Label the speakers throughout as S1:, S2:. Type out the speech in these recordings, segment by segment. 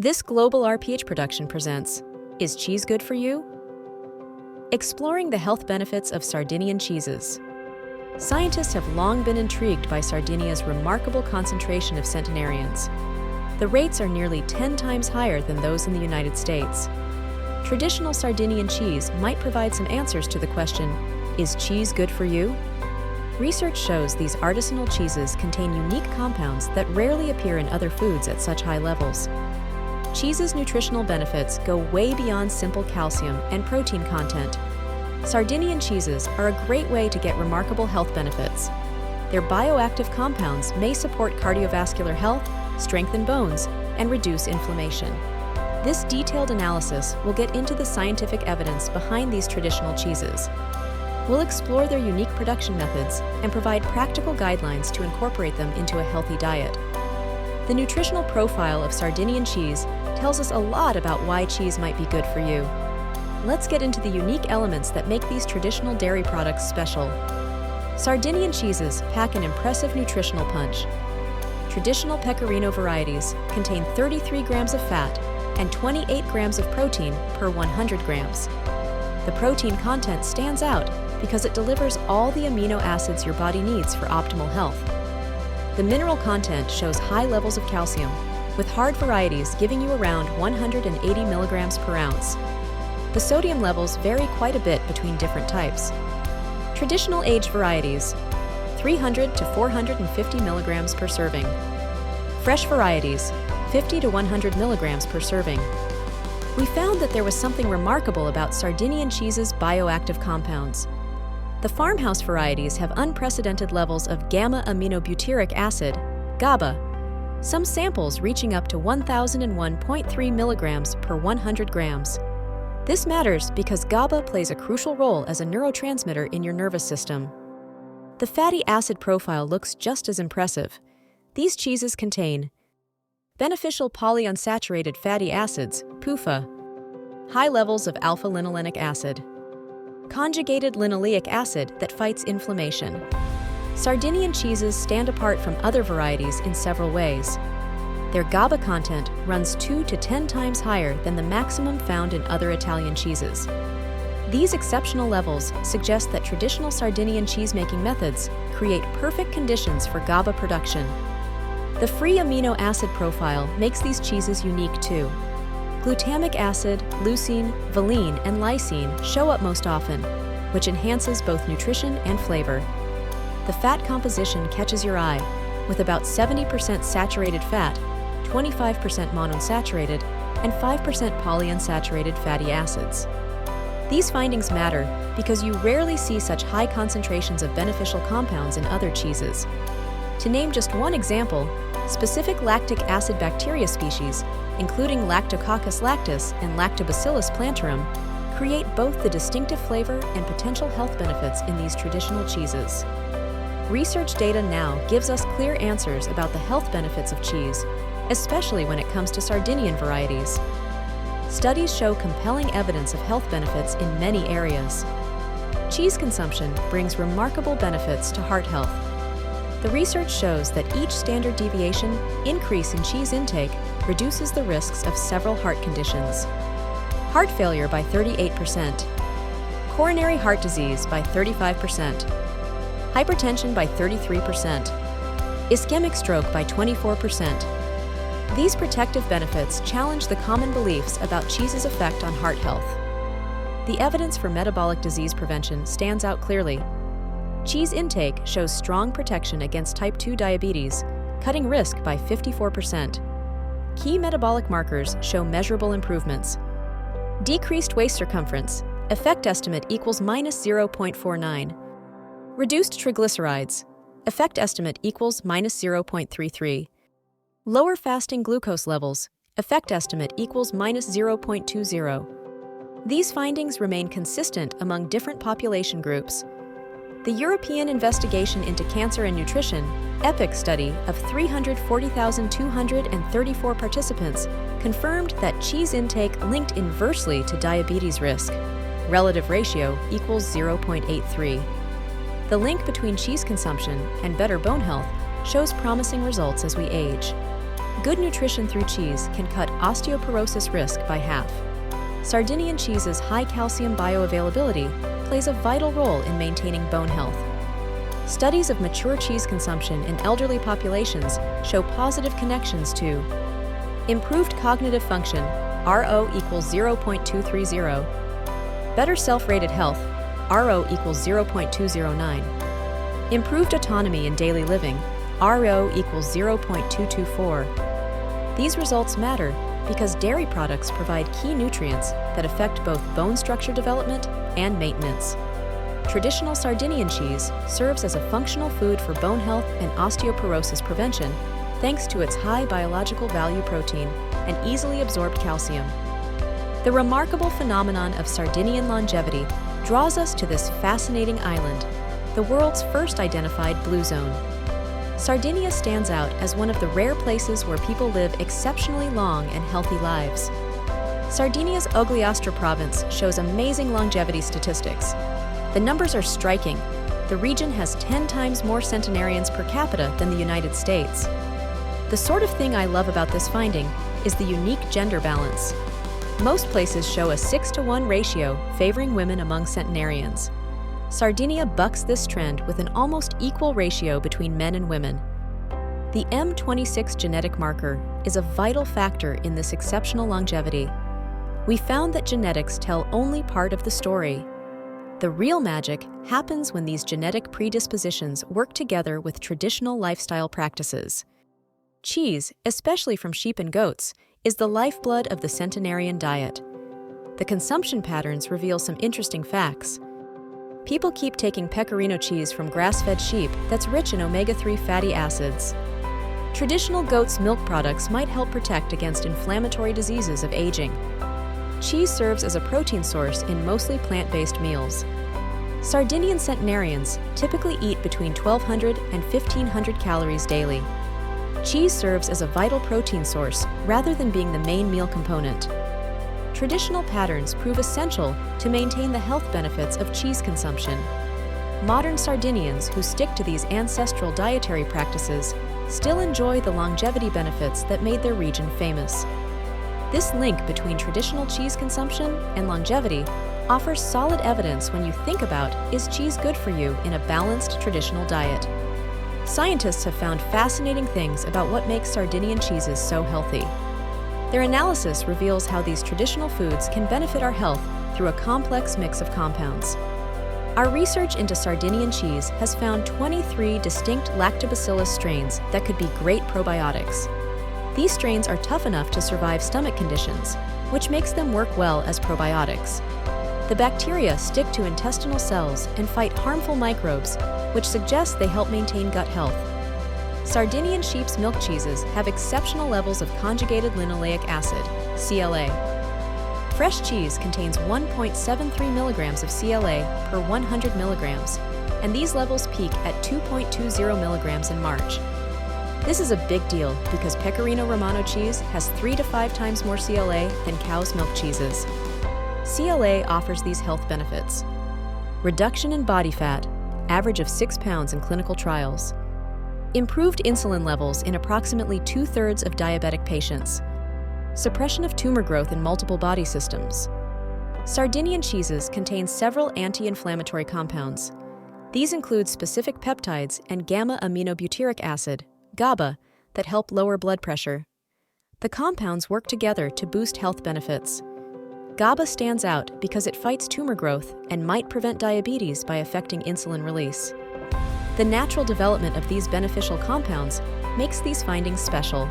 S1: This global RPH production presents, Is Cheese Good for You? Exploring the health benefits of Sardinian cheeses. Scientists have long been intrigued by Sardinia's remarkable concentration of centenarians. The rates are nearly 10 times higher than those in the United States. Traditional Sardinian cheese might provide some answers to the question, is cheese good for you? Research shows these artisanal cheeses contain unique compounds that rarely appear in other foods at such high levels. Cheese's nutritional benefits go way beyond simple calcium and protein content. Sardinian cheeses are a great way to get remarkable health benefits. Their bioactive compounds may support cardiovascular health, strengthen bones, and reduce inflammation. This detailed analysis will get into the scientific evidence behind these traditional cheeses. We'll explore their unique production methods and provide practical guidelines to incorporate them into a healthy diet. The nutritional profile of Sardinian cheese tells us a lot about why cheese might be good for you. Let's get into the unique elements that make these traditional dairy products special. Sardinian cheeses pack an impressive nutritional punch. Traditional pecorino varieties contain 33 grams of fat and 28 grams of protein per 100 grams. The protein content stands out because it delivers all the amino acids your body needs for optimal health. The mineral content shows high levels of calcium, with hard varieties giving you around 180 milligrams per ounce. The sodium levels vary quite a bit between different types. Traditional aged varieties, 300 to 450 milligrams per serving. Fresh varieties, 50 to 100 milligrams per serving. We found that there was something remarkable about Sardinian cheese's bioactive compounds. The farmhouse varieties have unprecedented levels of gamma-aminobutyric acid, GABA, some samples reaching up to 1001.3 milligrams per 100 grams. This matters because GABA plays a crucial role as a neurotransmitter in your nervous system. The fatty acid profile looks just as impressive. These cheeses contain beneficial polyunsaturated fatty acids, PUFA, high levels of alpha-linolenic acid, conjugated linoleic acid that fights inflammation. Sardinian cheeses stand apart from other varieties in several ways. Their GABA content runs 2 to 10 times higher than the maximum found in other Italian cheeses. These exceptional levels suggest that traditional Sardinian cheese-making methods create perfect conditions for GABA production. The free amino acid profile makes these cheeses unique too. Glutamic acid, leucine, valine, and lysine show up most often, which enhances both nutrition and flavor. The fat composition catches your eye, with about 70% saturated fat, 25% monounsaturated, and 5% polyunsaturated fatty acids. These findings matter because you rarely see such high concentrations of beneficial compounds in other cheeses. To name just one example, specific lactic acid bacteria species, including Lactococcus lactis and Lactobacillus plantarum, create both the distinctive flavor and potential health benefits in these traditional cheeses. Research data now gives us clear answers about the health benefits of cheese, especially when it comes to Sardinian varieties. Studies show compelling evidence of health benefits in many areas. Cheese consumption brings remarkable benefits to heart health. The research shows that each standard deviation increase in cheese intake reduces the risks of several heart conditions. Heart failure by 38%, coronary heart disease by 35%, hypertension by 33%, ischemic stroke by 24%. These protective benefits challenge the common beliefs about cheese's effect on heart health. The evidence for metabolic disease prevention stands out clearly. Cheese intake shows strong protection against type 2 diabetes, cutting risk by 54%. Key metabolic markers show measurable improvements. Decreased waist circumference, effect estimate equals -0.49. Reduced triglycerides, effect estimate equals -0.33. Lower fasting glucose levels, effect estimate equals -0.20. These findings remain consistent among different population groups. The European Investigation into Cancer and Nutrition, EPIC study of 340,234 participants confirmed that cheese intake linked inversely to diabetes risk. Relative ratio equals 0.83. The link between cheese consumption and better bone health shows promising results as we age. Good nutrition through cheese can cut osteoporosis risk by half. Sardinian cheese's high calcium bioavailability plays a vital role in maintaining bone health. Studies of mature cheese consumption in elderly populations show positive connections to improved cognitive function, RO equals 0.230, better self-rated health, RO equals 0.209, improved autonomy in daily living, RO equals 0.224. These results matter because dairy products provide key nutrients that affect both bone structure development and maintenance. Traditional Sardinian cheese serves as a functional food for bone health and osteoporosis prevention thanks to its high biological value protein and easily absorbed calcium. The remarkable phenomenon of Sardinian longevity draws us to this fascinating island, the world's first identified blue zone. Sardinia stands out as one of the rare places where people live exceptionally long and healthy lives. Sardinia's Ogliastra province shows amazing longevity statistics. The numbers are striking. The region has 10 times more centenarians per capita than the United States. The sort of thing I love about this finding is the unique gender balance. Most places show a 6-to-1 ratio favoring women among centenarians. Sardinia bucks this trend with an almost equal ratio between men and women. The M26 genetic marker is a vital factor in this exceptional longevity. We found that genetics tell only part of the story. The real magic happens when these genetic predispositions work together with traditional lifestyle practices. Cheese, especially from sheep and goats, is the lifeblood of the centenarian diet. The consumption patterns reveal some interesting facts. People keep taking pecorino cheese from grass-fed sheep that's rich in omega-3 fatty acids. Traditional goat's milk products might help protect against inflammatory diseases of aging. Cheese serves as a protein source in mostly plant-based meals. Sardinian centenarians typically eat between 1,200 and 1,500 calories daily. Cheese serves as a vital protein source rather than being the main meal component. Traditional patterns prove essential to maintain the health benefits of cheese consumption. Modern Sardinians who stick to these ancestral dietary practices still enjoy the longevity benefits that made their region famous. This link between traditional cheese consumption and longevity offers solid evidence when you think about, is cheese good for you in a balanced traditional diet? Scientists have found fascinating things about what makes Sardinian cheeses so healthy. Their analysis reveals how these traditional foods can benefit our health through a complex mix of compounds. Our research into Sardinian cheese has found 23 distinct lactobacillus strains that could be great probiotics. These strains are tough enough to survive stomach conditions, which makes them work well as probiotics. The bacteria stick to intestinal cells and fight harmful microbes, which suggests they help maintain gut health. Sardinian sheep's milk cheeses have exceptional levels of conjugated linoleic acid, CLA. Fresh cheese contains 1.73 milligrams of CLA per 100 milligrams, and these levels peak at 2.20 milligrams in March. This is a big deal because Pecorino Romano cheese has 3 to 5 times more CLA than cow's milk cheeses. CLA offers these health benefits: reduction in body fat, average of 6 pounds in clinical trials; improved insulin levels in approximately 2/3 of diabetic patients; suppression of tumor growth in multiple body systems. Sardinian cheeses contain several anti-inflammatory compounds. These include specific peptides and gamma-aminobutyric acid, GABA, that help lower blood pressure. The compounds work together to boost health benefits. GABA stands out because it fights tumor growth and might prevent diabetes by affecting insulin release. The natural development of these beneficial compounds makes these findings special.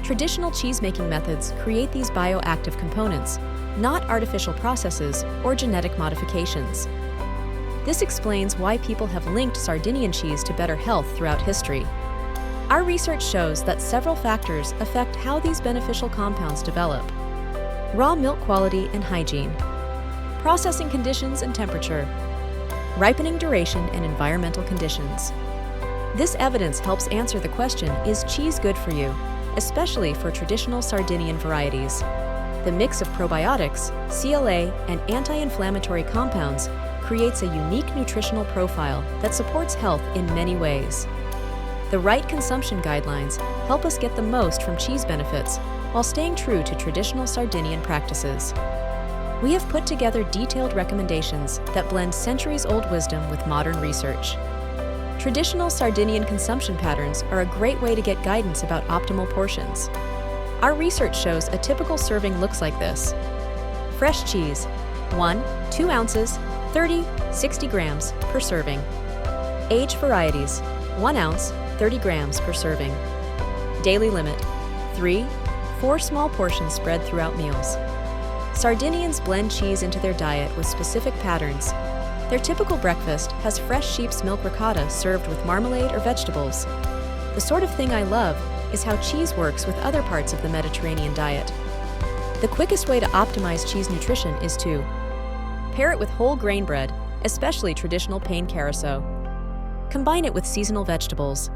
S1: Traditional cheese-making methods create these bioactive components, not artificial processes or genetic modifications. This explains why people have linked Sardinian cheese to better health throughout history. Our research shows that several factors affect how these beneficial compounds develop: raw milk quality and hygiene, processing conditions and temperature, ripening duration and environmental conditions. This evidence helps answer the question, is cheese good for you, especially for traditional Sardinian varieties. The mix of probiotics, CLA, and anti-inflammatory compounds creates a unique nutritional profile that supports health in many ways. The right consumption guidelines help us get the most from cheese benefits while staying true to traditional Sardinian practices. We have put together detailed recommendations that blend centuries-old wisdom with modern research. Traditional Sardinian consumption patterns are a great way to get guidance about optimal portions. Our research shows a typical serving looks like this. Fresh cheese, 1-2 ounces, 30-60 grams per serving. Age varieties, 1 ounce, 30 grams per serving. Daily limit, 3-4 small portions spread throughout meals. Sardinians blend cheese into their diet with specific patterns. Their typical breakfast has fresh sheep's milk ricotta served with marmalade or vegetables. The sort of thing I love is how cheese works with other parts of the Mediterranean diet. The quickest way to optimize cheese nutrition is to pair it with whole grain bread, especially traditional pain carousel. Combine it with seasonal vegetables.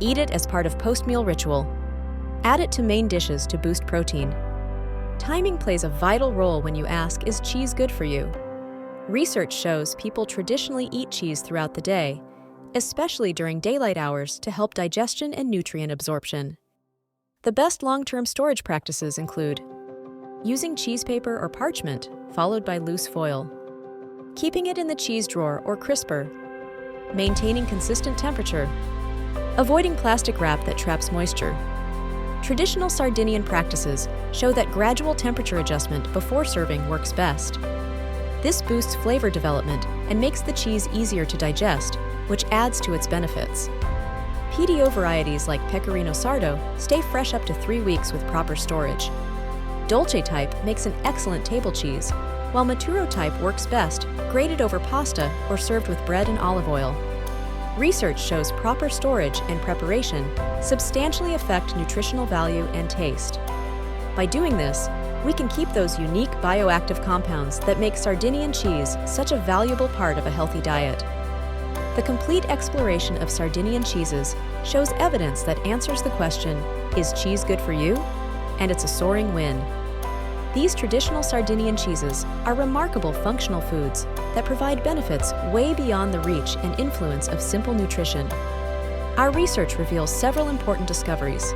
S1: Eat it as part of post-meal ritual. Add it to main dishes to boost protein. Timing plays a vital role when you ask, is cheese good for you? Research shows people traditionally eat cheese throughout the day, especially during daylight hours to help digestion and nutrient absorption. The best long-term storage practices include using cheese paper or parchment, followed by loose foil, keeping it in the cheese drawer or crisper, maintaining consistent temperature, avoiding plastic wrap that traps moisture. Traditional Sardinian practices show that gradual temperature adjustment before serving works best. This boosts flavor development and makes the cheese easier to digest, which adds to its benefits. PDO varieties like Pecorino Sardo stay fresh up to 3 weeks with proper storage. Dolce type makes an excellent table cheese, while Maturo type works best grated over pasta or served with bread and olive oil. Research shows proper storage and preparation substantially affect nutritional value and taste. By doing this, we can keep those unique bioactive compounds that make Sardinian cheese such a valuable part of a healthy diet. The complete exploration of Sardinian cheeses shows evidence that answers the question, is cheese good for you? And it's a soaring win. These traditional Sardinian cheeses are remarkable functional foods that provide benefits way beyond the reach and influence of simple nutrition. Our research reveals several important discoveries.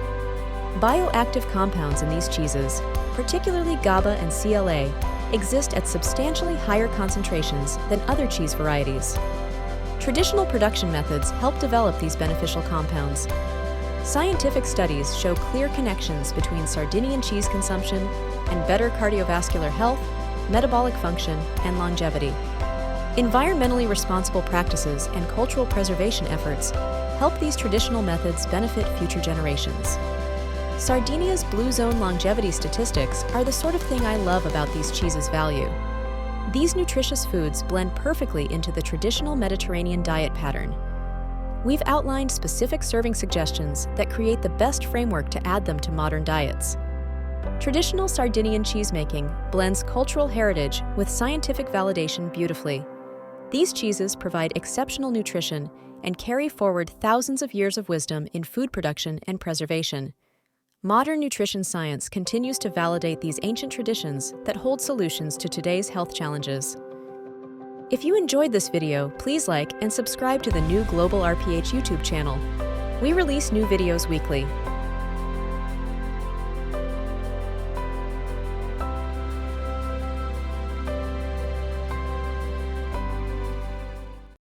S1: Bioactive compounds in these cheeses, particularly GABA and CLA, exist at substantially higher concentrations than other cheese varieties. Traditional production methods help develop these beneficial compounds. Scientific studies show clear connections between Sardinian cheese consumption and better cardiovascular health, metabolic function, and longevity. Environmentally responsible practices and cultural preservation efforts help these traditional methods benefit future generations. Sardinia's Blue Zone longevity statistics are the sort of thing I love about these cheeses' value. These nutritious foods blend perfectly into the traditional Mediterranean diet pattern. We've outlined specific serving suggestions that create the best framework to add them to modern diets. Traditional Sardinian cheesemaking blends cultural heritage with scientific validation beautifully. These cheeses provide exceptional nutrition and carry forward thousands of years of wisdom in food production and preservation. Modern nutrition science continues to validate these ancient traditions that hold solutions to today's health challenges. If you enjoyed this video, please like and subscribe to the new Global RPH YouTube channel. We release new videos weekly.